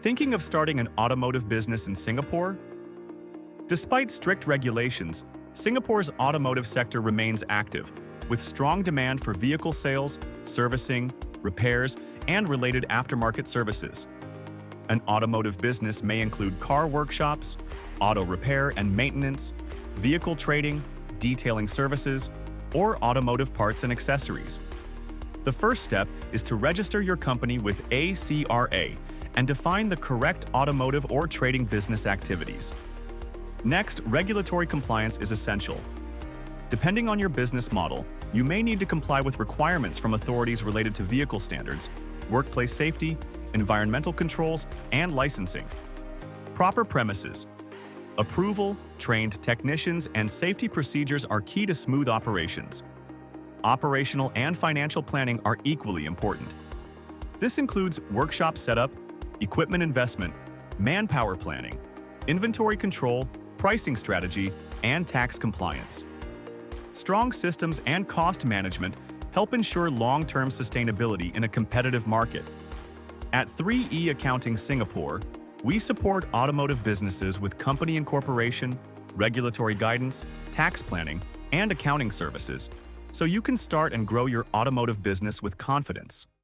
Thinking of starting an automotive business in Singapore? Despite strict regulations, Singapore's automotive sector remains active, with strong demand for vehicle sales, servicing, repairs, and related aftermarket services. An automotive business may include car workshops, auto repair and maintenance, vehicle trading, detailing services, or automotive parts and accessories. The first step is to register your company with ACRA and define the correct automotive or trading business activities. Next, regulatory compliance is essential. Depending on your business model, you may need to comply with requirements from authorities related to vehicle standards, workplace safety, environmental controls, and licensing. Proper premises, approval, trained technicians, and safety procedures are key to smooth operations. Operational and financial planning are equally important. This includes workshop setup, equipment investment, manpower planning, inventory control, pricing strategy, and tax compliance. Strong systems and cost management help ensure long-term sustainability in a competitive market. At 3E Accounting Singapore, we support automotive businesses with company incorporation, regulatory guidance, tax planning, and accounting services, so you can start and grow your automotive business with confidence.